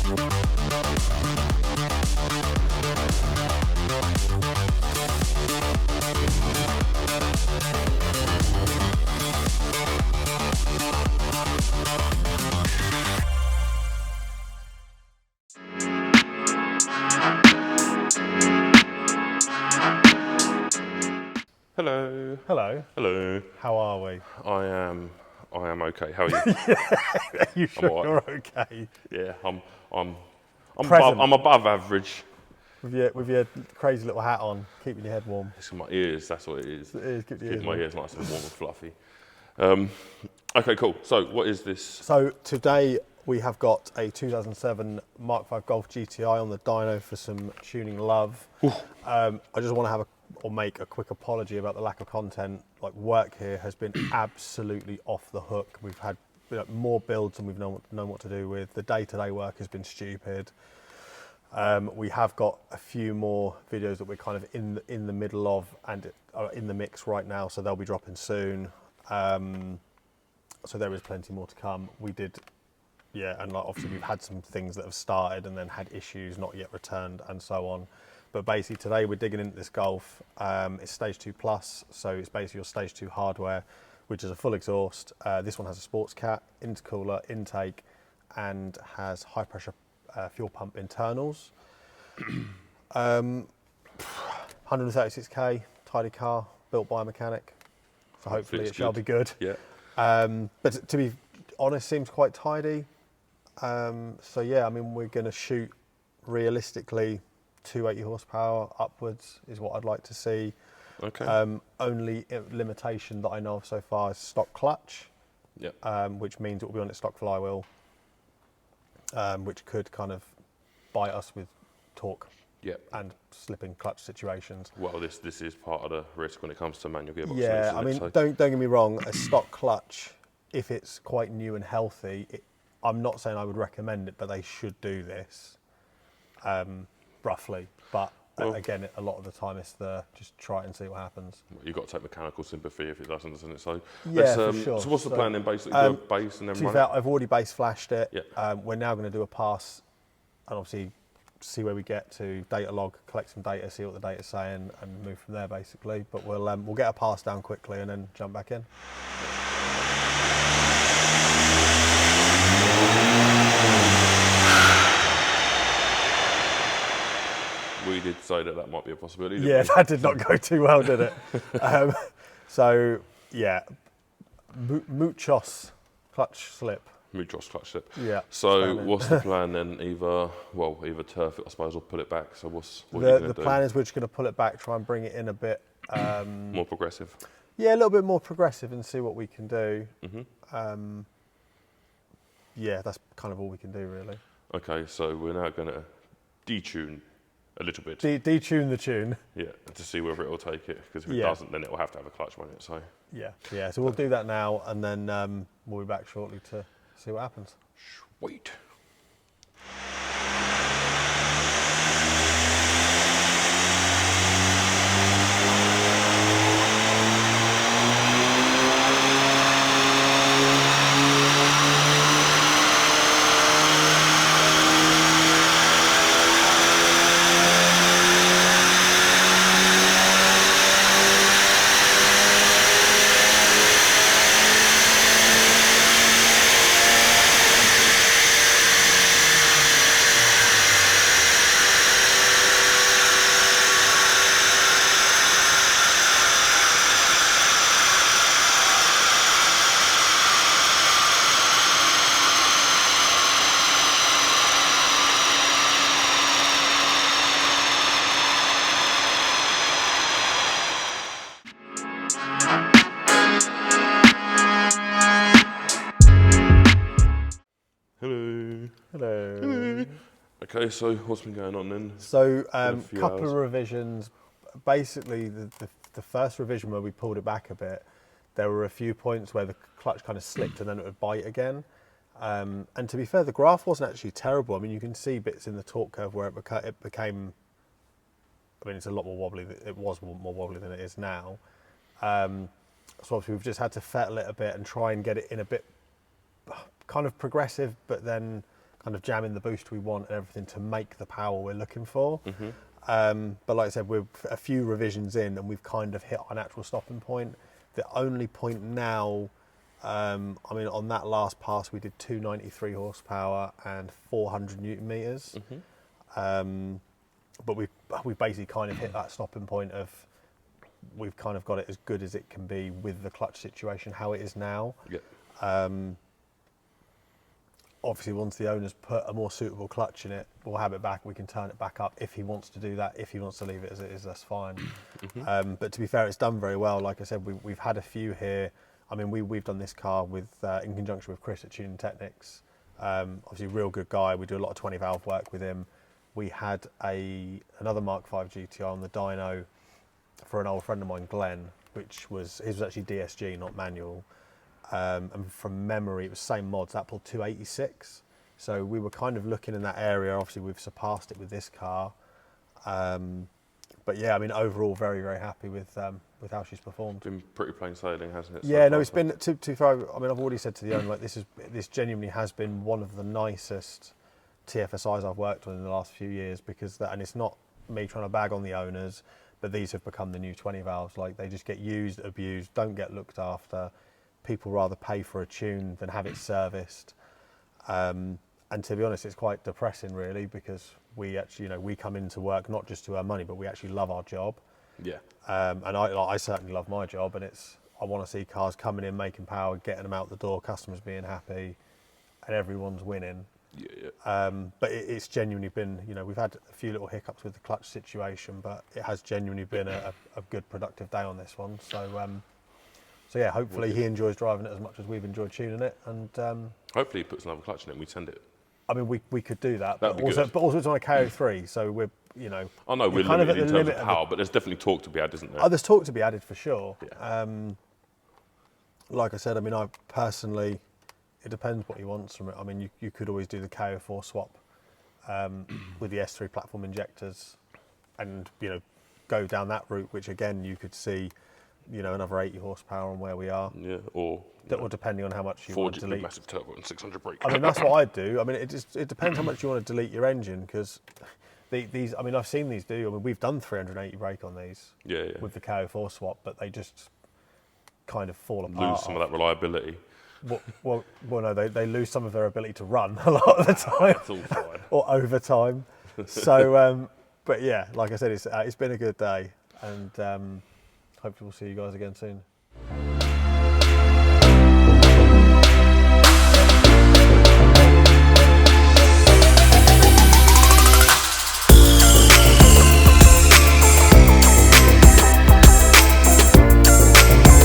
Hello. Hello. Hello. How are we? I am okay. How are you? Are you sure all right. you're okay? Yeah, I'm Present. above average. With your crazy little hat on, keeping your head warm. It's my ears, that's what it is. It is, keep your Keep ears my warm. ears nice and warm and fluffy. Okay, cool. So what is this? So today we have got a 2007 Mark 5 Golf GTI on the dyno for some tuning love. I just want to have make a quick apology about the lack of content. Like, work here has been absolutely off the hook. We've had more builds than we've known what to do with. The day-to-day work has been stupid. We have got a few more videos that we're kind of in the middle of and are in the mix right now, so they'll be dropping soon. So there is plenty more to come. We did, and like obviously we've had some things that have started and then had issues not yet returned and so on. But basically today we're digging into this Golf. It's stage 2 plus, so it's basically your stage 2 hardware, which is a full exhaust. This one has a sports cat, intercooler, intake, and has high pressure fuel pump internals. 136k, tidy car, built by a mechanic. So hopefully it shall be good. Yeah. But to be honest, seems quite tidy. So yeah, I mean, we're going to shoot realistically 280 horsepower upwards is what I'd like to see. Okay. Only limitation that I know of so far is stock clutch. Yeah. Which means it will be on its stock flywheel, which could kind of bite us with torque. Yeah. And slipping clutch situations. Well, this is part of the risk when it comes to manual gearbox. Yeah, I mean, don't get me wrong. A stock clutch, if it's quite new and healthy, I'm not saying I would recommend it, but they should do this, roughly. But again, a lot of the time it's just try it and see what happens. Well, you've got to take mechanical sympathy if it doesn't it? So yeah, for sure. So what's the plan then? Basically, do a base and then run it? I've already base flashed it. Yeah. We're now going to do a pass, and obviously see where we get to, data log, collect some data, see what the data's saying, and move from there basically. But we'll get a pass down quickly and then jump back in. We did say that might be a possibility. Yeah, that did not go too well, did it? So yeah, muchos clutch slip. Muchos clutch slip. Yeah. So what's the plan then? Either turf it, I suppose, or pull it back. So what are you going to do? The plan is we're just going to pull it back, try and bring it in a bit more progressive. Yeah, a little bit more progressive, and see what we can do. Mm-hmm. Yeah, that's kind of all we can do, really. Okay, so we're now going to detune a little bit. Detune the tune. Yeah, to see whether it will take it. Because if it doesn't, then it will have to have a clutch, won't it? So. Yeah. So we'll do that now, and then we'll be back shortly to see what happens. Sweet. Hello. Okay, so what's been going on then? So couple of revisions. Basically, the first revision where we pulled it back a bit, there were a few points where the clutch kind of slipped and then it would bite again. And to be fair, the graph wasn't actually terrible. I mean, you can see bits in the torque curve where it became. I mean, it's a lot more wobbly. It was more wobbly than it is now. So obviously we've just had to fettle it a bit and try and get it in a bit kind of progressive, but then kind of jamming the boost we want and everything to make the power we're looking for. But like I said, we're a few revisions in and we've kind of hit our natural stopping point. The only point now, I mean, on that last pass we did 293 horsepower and 400 newton meters. But we've basically kind of hit that stopping point of we've kind of got it as good as it can be with the clutch situation how it is now. Obviously, once the owner's put a more suitable clutch in it, we'll have it back. We can turn it back up if he wants to do that. If he wants to leave it as it is, that's fine. But to be fair, it's done very well. Like I said, we've had a few here. I mean, we've done this car with in conjunction with Chris at Tuning Technics. Obviously, real good guy. We do a lot of 20 valve work with him. We had another Mark 5 GTI on the dyno for an old friend of mine, Glenn, his was actually DSG, not manual. And from memory, it was same mods, that pulled 286. So we were kind of looking in that area. Obviously, we've surpassed it with this car. But yeah, I mean, overall, very, very happy with how she's performed. Been pretty plain sailing, hasn't it? Yeah, no, it's been too far. I mean, I've already said to the owner, like this genuinely has been one of the nicest TFSIs I've worked on in the last few years because and it's not me trying to bag on the owners, but these have become the new 20 valves. Like they just get used, abused, don't get looked after. People rather pay for a tune than have it serviced. And to be honest, it's quite depressing really because we actually, we come into work not just to earn money, but we actually love our job. Yeah. And I certainly love my job, and I want to see cars coming in, making power, getting them out the door, customers being happy, and everyone's winning. Yeah. But it's genuinely been, we've had a few little hiccups with the clutch situation, but it has genuinely been a good productive day on this one. So yeah, hopefully he enjoys driving it as much as we've enjoyed tuning it, and hopefully he puts another clutch in it and we send it. I mean, we could do that, That'd but also it's on a KO3, so we're I know we're kind of limited at in the terms limit of power, but there's definitely talk to be had, isn't there? Oh, there's talk to be added for sure. Yeah. Like I said, I mean, I personally, it depends what he wants from it. I mean, you could always do the KO4 swap with the S3 platform injectors, and go down that route, which again you could see, another 80 horsepower on where we are. Yeah, or depending on how much you want to delete. Massive turbo and 600 brake. I mean, that's what I'd do. I mean, it depends how much you want to delete your engine, because these. I mean, I've seen these do. I mean, we've done 380 brake on these. Yeah. With the KO4 swap, but they just kind of fall apart. Lose some of that reliability. Well, no, they lose some of their ability to run a lot of the time. It's all fine. Or over time. So, but yeah, like I said, it's been a good day, and hopefully we'll see you guys again soon.